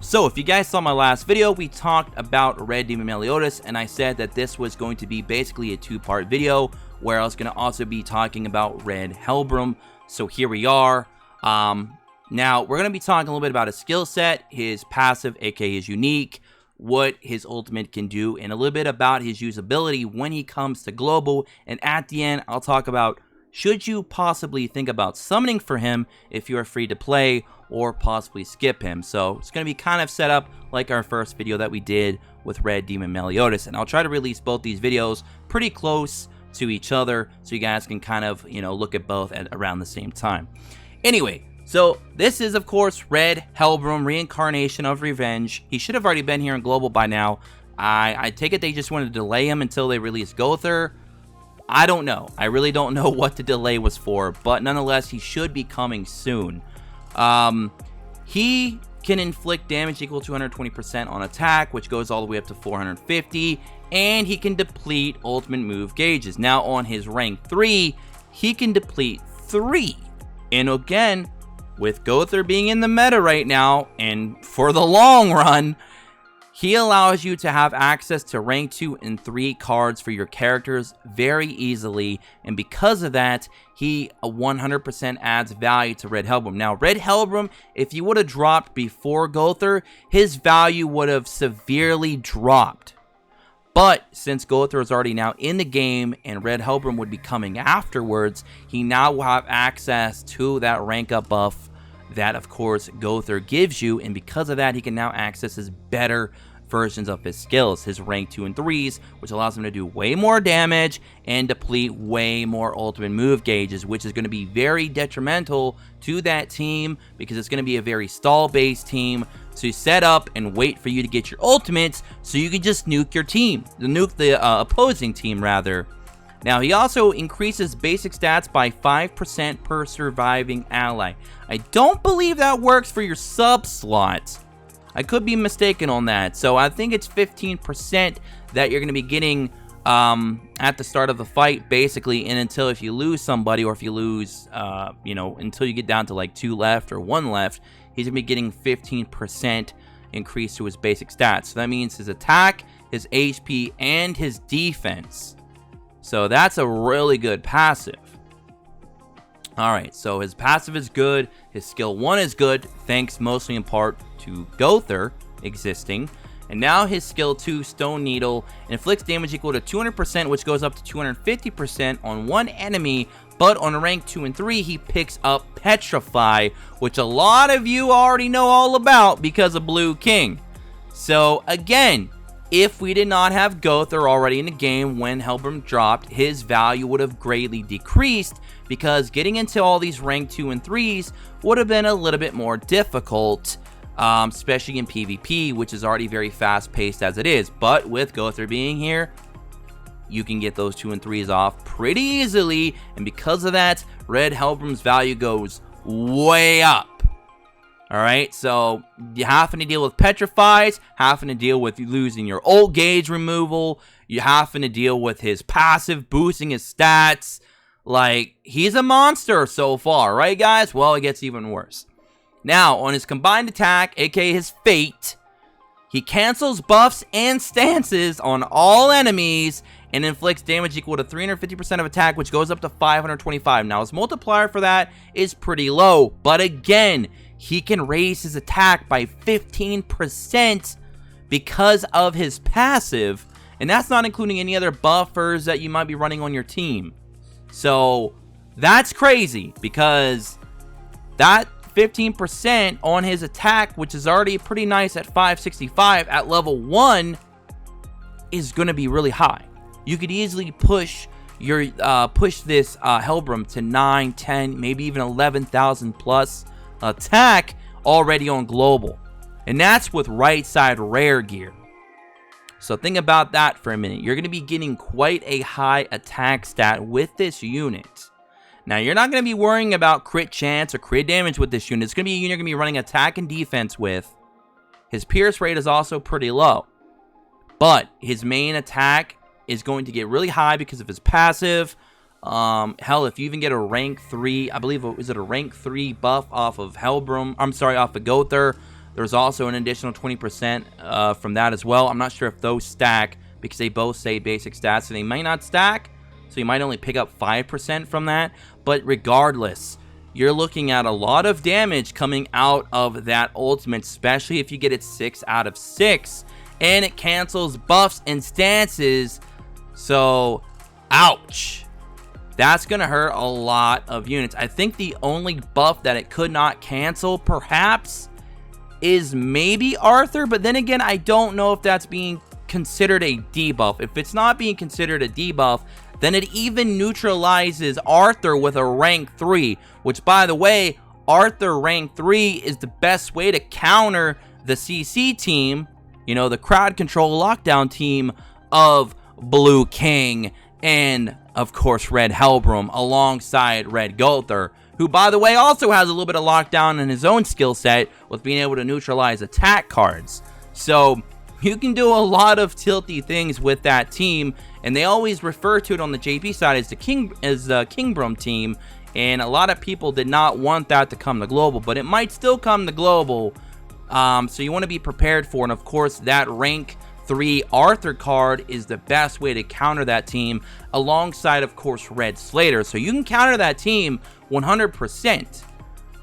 So if you guys saw my last video, we talked about Red Demon Meliodas, and I said that this was going to be basically a two-part video where I was going to also be talking about Red Helbram. So here we are. Now we're going to be talking a little bit about his skill set, his passive, aka his unique, what his ultimate can do, and a little bit about his usability when he comes to global. And at the end, I'll talk about should you possibly think about summoning for him if you're free to play, or possibly skip him. So it's going to be kind of set up like our first video that we did with Red Demon Meliodas, and I'll try to release both these videos pretty close to each other so you guys can kind of, look at both at around the same time. Anyway, so this is of course Red Helbram, Reincarnation of Revenge. He should have already been here in global by now. I take it they just wanted to delay him until they release Gother. I don't know. I really don't know what the delay was for, but nonetheless, he should be coming soon. He can inflict damage equal to 120% on attack, which goes all the way up to 450, and he can deplete ultimate move gauges. Now, on his rank 3, he can deplete 3. And again, with Gother being in the meta right now, and for the long run, he allows you to have access to rank 2 and 3 cards for your characters very easily, and because of that, he 100% adds value to Red Helbram. Now, Red Helbram, if you would have dropped before Gother, his value would have severely dropped. But since Gother is already now in the game and Red Helbram would be coming afterwards, he now will have access to that rank up buff that, of course, Gother gives you, and because of that, he can now access his better versions of his skills, his rank 2 and 3s, which allows him to do way more damage and deplete way more ultimate move gauges, which is going to be very detrimental to that team because it's going to be a very stall-based team to set up and wait for you to get your ultimates so you can just nuke your team, nuke the opposing team, rather. Now, he also increases basic stats by 5% per surviving ally. I don't believe that works for your sub slot. I could be mistaken on that. So I think it's 15% that you're going to be getting at the start of the fight, basically, and until if you lose somebody, or if you lose, until you get down to like 2 left or 1 left, he's going to be getting 15% increase to his basic stats. So that means his attack, his HP, and his defense. So that's a really good passive. Alright, so his passive is good, his skill 1 is good, thanks mostly in part to Gother existing. And now his skill 2, Stone Needle, inflicts damage equal to 200%, which goes up to 250% on one enemy. But on rank 2 and 3, he picks up Petrify, which a lot of you already know all about because of Blue King. So again, if we did not have Gother already in the game when Helbram dropped, his value would have greatly decreased because getting into all these rank 2 and 3s would have been a little bit more difficult, especially in PvP, which is already very fast-paced as it is. But with Gother being here, you can get those 2 and 3s off pretty easily, and because of that, Red Helbram's value goes way up. Alright, so you having to deal with Petrifies, having to deal with losing your ult gauge removal, you having to deal with his passive boosting his stats. Like, he's a monster so far, right guys? Well, it gets even worse. Now, on his combined attack, aka his Fate, he cancels buffs and stances on all enemies and inflicts damage equal to 350% of attack, which goes up to 525. Now, his multiplier for that is pretty low, but again, he can raise his attack by 15% because of his passive, and that's not including any other buffers that you might be running on your team. So that's crazy because that 15% on his attack, which is already pretty nice at 565 at level 1, is going to be really high. You could easily push your this Helbram to 9, 10, maybe even 11,000 plus attack already on global, and that's with right side rare gear. So think about that for a minute. You're going to be getting quite a high attack stat with this unit. Now, you're not going to be worrying about crit chance or crit damage with this unit. It's going to be a unit you're going to be running attack and defense with. His pierce rate is also pretty low, but his main attack is going to get really high because of his passive. Hell, if you even get a rank 3, I believe, is it a rank 3 buff off of Helbram? I'm sorry, off of Gother. There's also an additional 20% from that as well. I'm not sure if those stack because they both say basic stats, so they might not stack. So you might only pick up 5% from that. But regardless, you're looking at a lot of damage coming out of that ultimate, especially if you get it 6 out of 6. And it cancels buffs and stances. So, ouch. That's going to hurt a lot of units. I think the only buff that it could not cancel, perhaps, is maybe Arthur. But then again, I don't know if that's being considered a debuff. If it's not being considered a debuff, then it even neutralizes Arthur with a rank 3. Which, by the way, Arthur rank 3 is the best way to counter the CC team. You know, the crowd control lockdown team of Blue King and, of course, Red Helbram alongside Red Gother, who, by the way, also has a little bit of lockdown in his own skill set with being able to neutralize attack cards. So you can do a lot of tilty things with that team, and they always refer to it on the JP side as the Kingbrum team, and a lot of people did not want that to come to global, but it might still come to global. So you want to be prepared for, and of course that rank 3 Arthur card is the best way to counter that team alongside, of course, Red Slater. So you can counter that team 100%.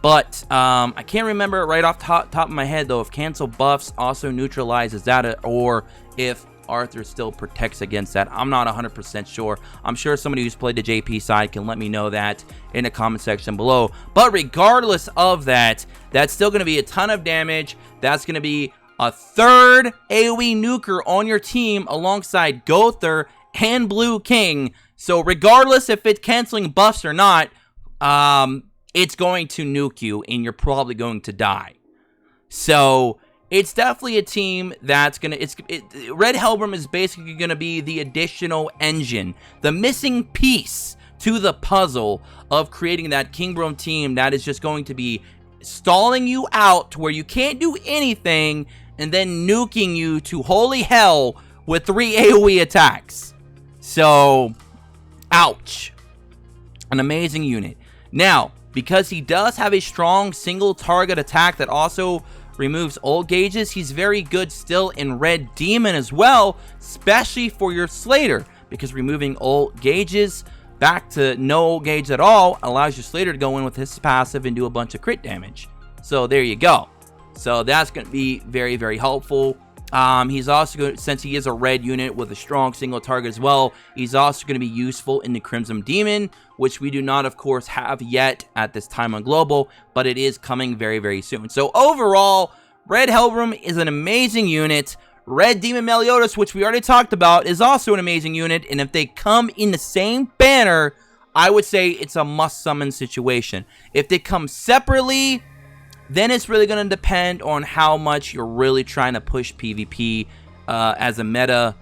But I can't remember right off top of my head though if cancel buffs also neutralizes that, or if Arthur still protects against that. I'm not 100% sure. I'm sure somebody who's played the JP side can let me know that in the comment section below. But regardless of that, that's still going to be a ton of damage. That's going to be a third AoE nuker on your team alongside Gother and Blue King. So regardless if it's canceling buffs or not, it's going to nuke you and you're probably going to die. So it's definitely a team that's going to... Red Helbram is basically going to be the additional engine, the missing piece to the puzzle of creating that Kingbrum team that is just going to be stalling you out to where you can't do anything and then nuking you to holy hell with 3 AoE attacks. So, ouch. An amazing unit. Now, because he does have a strong single target attack that also removes old gauges, he's very good still in Red Demon as well, especially for your Slater, because removing old gauges back to no old gauge at all allows your Slater to go in with his passive and do a bunch of crit damage. So there you go. So that's going to be very, very helpful. He's also going to, since he is a red unit with a strong single target as well, he's also going to be useful in the Crimson Demon, which we do not, of course, have yet at this time on Global, but it is coming very, very soon. So overall, Red Helbram is an amazing unit. Red Demon Meliodas, which we already talked about, is also an amazing unit, and if they come in the same banner, I would say it's a must-summon situation. If they come separately, then it's really going to depend on how much you're really trying to push PvP as a meta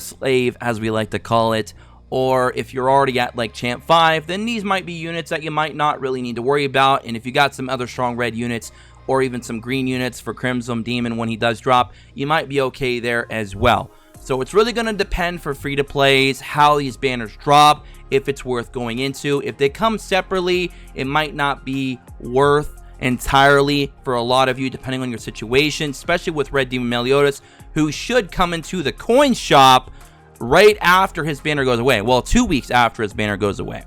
slave, as we like to call it. Or if you're already at like Champ 5, then these might be units that you might not really need to worry about. And if you got some other strong red units, or even some green units for Crimson Demon when he does drop, you might be okay there as well. So it's really going to depend for free-to-plays, how these banners drop, if it's worth going into. If they come separately, it might not be worth entirely for a lot of you, depending on your situation, especially with Red Demon Meliodas, who should come into the coin shop right after his banner goes away. Well, 2 weeks after his banner goes away.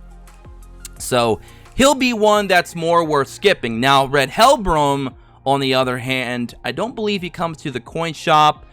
So he'll be one that's more worth skipping. Now, Red Helbram, on the other hand, I don't believe he comes to the coin shop.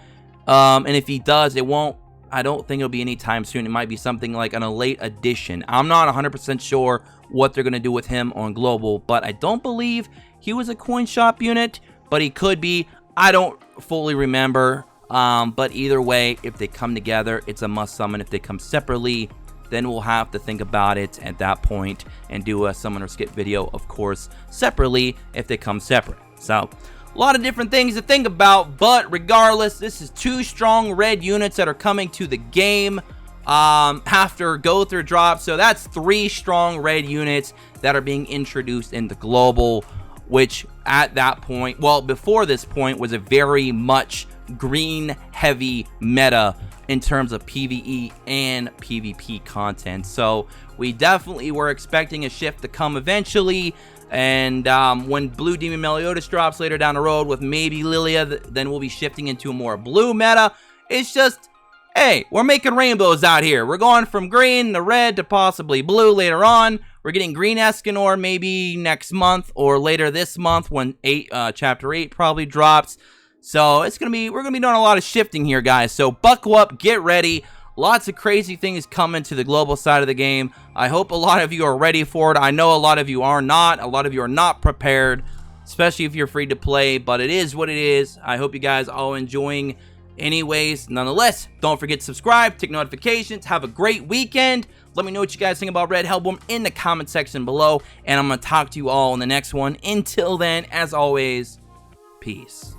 And if he does, I don't think it'll be anytime soon. It might be something like on a late edition. I'm not 100% sure what they're going to do with him on Global, but I don't believe he was a coin shop unit, but he could be. I don't fully remember. But either way, if they come together, it's a must summon. If they come separately, then we'll have to think about it at that point and do a summon or skip video, of course, separately if they come separate. So a lot of different things to think about, but regardless, this is 2 strong red units that are coming to the game after Gother drop. So that's 3 strong red units that are being introduced into Global, which at that point, well, before this point, was a very much green heavy meta in terms of PvE and PvP content. So we definitely were expecting a shift to come eventually. And when Blue Demon Meliodas drops later down the road with maybe Lilia, then we'll be shifting into a more blue meta. It's just, hey, we're making rainbows out here. We're going from green to red to possibly blue later on. We're getting green Escanor maybe next month or later this month when Chapter 8 probably drops. So we're gonna be doing a lot of shifting here, guys. So buckle up, get ready. Lots of crazy things coming to the global side of the game. I hope a lot of you are ready for it. I know a lot of you are not. A lot of you are not prepared, especially if you're free to play, but it is what it is. I hope you guys are all enjoying anyways. Nonetheless, don't forget to subscribe, tick notifications. Have a great weekend. Let me know what you guys think about Red Helbram in the comment section below, and I'm going to talk to you all in the next one. Until then, as always, peace.